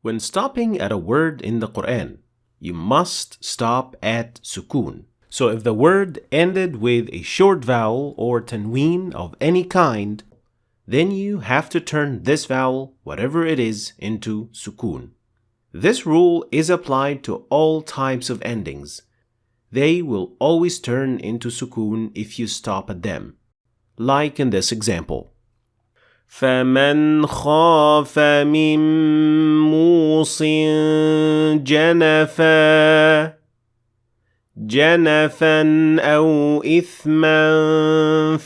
When stopping at a word in the Quran, you must stop at sukoon. So if the word ended with a short vowel or tanween of any kind, then you have to turn this vowel, whatever it is, into sukoon. This rule is applied to all types of endings. They will always turn into sukoon if you stop at them. Like in this example. فَمَنْ خَافَ مِنْ مُوصٍ جَنَفًا أَوْ إِثْمًا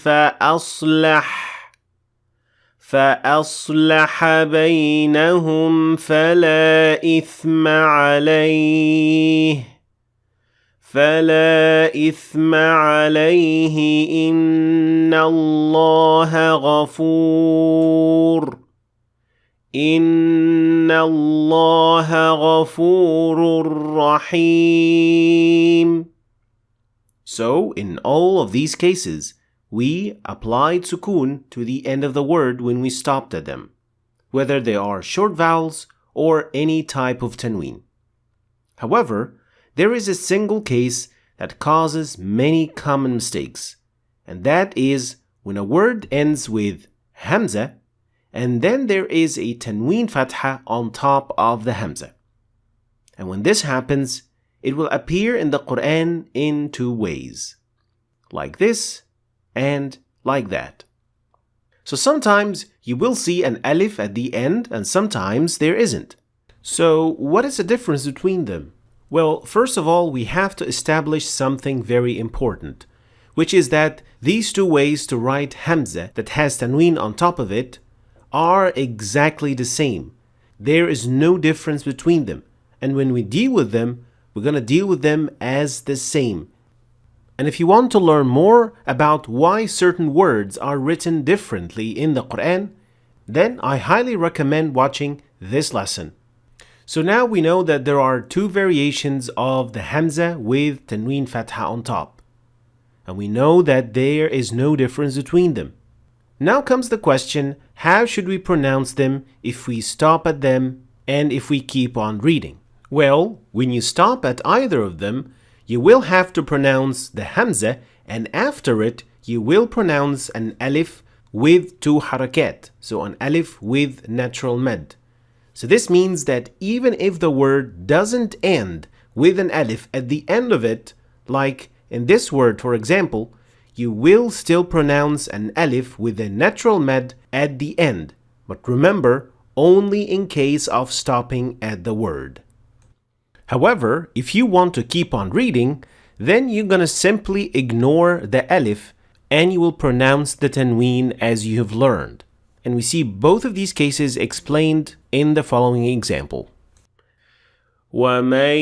فَأَصْلَحَ بَيْنَهُمْ فَلَا إِثْمَ عَلَيْهِ إِنَّ اللَّهَ غَفُورٌ رَحِيمٌ. So, in all of these cases, we applied sukoon to the end of the word when we stopped at them, whether they are short vowels or any type of tanween. However, there is a single case that causes many common mistakes, and that is when a word ends with hamza and then there is a tanween fatha on top of the hamza. And when this happens, it will appear in the Quran in two ways, like this and like that. So sometimes you will see an alif at the end and sometimes there isn't. So what is the difference between them? Well, first of all, we have to establish something very important, which is that these two ways to write hamza that has tanween on top of it are exactly the same. There is no difference between them. And when we deal with them, we're going to deal with them as the same. And if you want to learn more about why certain words are written differently in the Quran, then I highly recommend watching this lesson. So now we know that there are two variations of the hamza with tanween fatha on top. And we know that there is no difference between them. Now comes the question, how should we pronounce them if we stop at them and if we keep on reading? Well, when you stop at either of them, you will have to pronounce the hamza, and after it, you will pronounce an alif with two harakat, so an alif with natural mad. So this means that even if the word doesn't end with an alif at the end of it, like in this word for example, you will still pronounce an alif with a natural mad at the end. But remember, only in case of stopping at the word. However, if you want to keep on reading, then you're going to simply ignore the alif and you will pronounce the tanween as you have learned. And we see both of these cases explained in the following example. وَمَن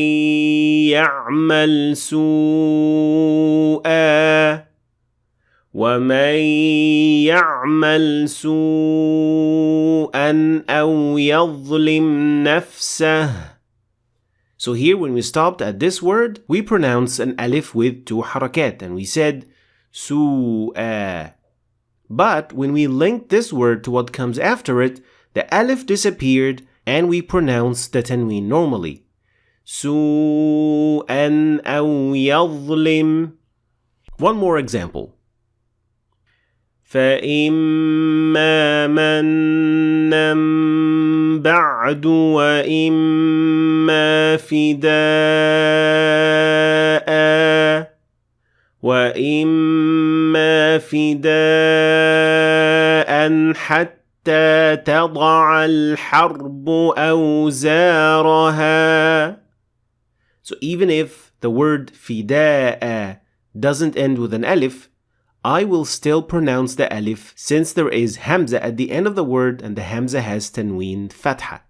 يَعْمَلْ سُوءًا أَوْ يَظْلِمْ نَفْسَهُ. So here when we stopped at this word, we pronounce an alif with two harakat and we said سُوءًا. But when we linked this word to what comes after it, the alif disappeared and we pronounced the tanween normally. سُوءًا أَوْ يَظْلِمْ. One more example. فَإِمَّا مَنًّا بَعْدُ وَإِمَّا فِدَاءً حَتَّى تَضَعَ الْحَرْبُ أَوْزَارَهَا. So even if the word fida'a doesn't end with an alif, I will still pronounce the alif since there is hamza at the end of the word and the hamza has tanween fatha.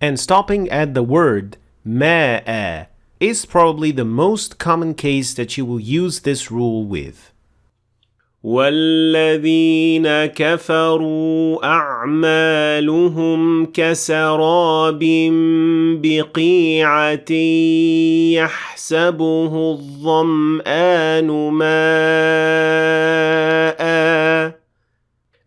And stopping at the word ma'a is probably the most common case that you will use this rule with. وَالَّذِينَ كَفَرُوا أَعْمَالُهُمْ كَسَرَابٍ بِقِيعَةٍ يَحْسَبُهُ الظَّمْآنُ مَاءً.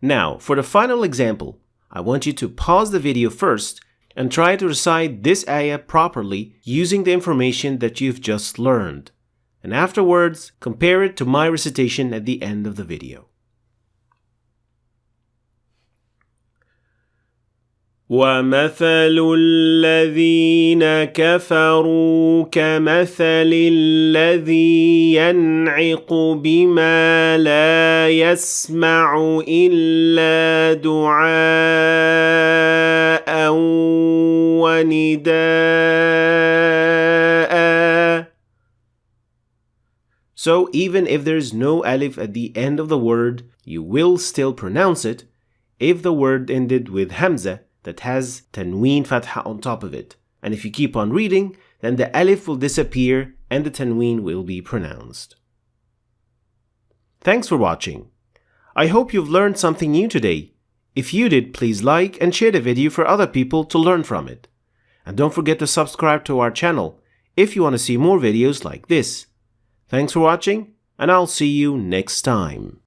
Now, for the final example, I want you to pause the video first and try to recite this ayah properly using the information that you've just learned. And afterwards, compare it to my recitation at the end of the video. وَمَثَلُ الَّذِينَ كَفَرُوا كَمَثَلِ الَّذِي يَنْعِقُ بِمَا لَا يَسْمَعُ إِلَّا دُعَاءً وَنِدَاءً. So even if there's no alif at the end of the word, you will still pronounce it if the word ended with hamza that has tanween fatha on top of it. And if you keep on reading, then the alif will disappear and the tanween will be pronounced. Thanks for watching. I hope you've learned something new today. If you did, please like and share the video for other people to learn from it. And don't forget to subscribe to our channel if you want to see more videos like this. Thanks for watching, and I'll see you next time.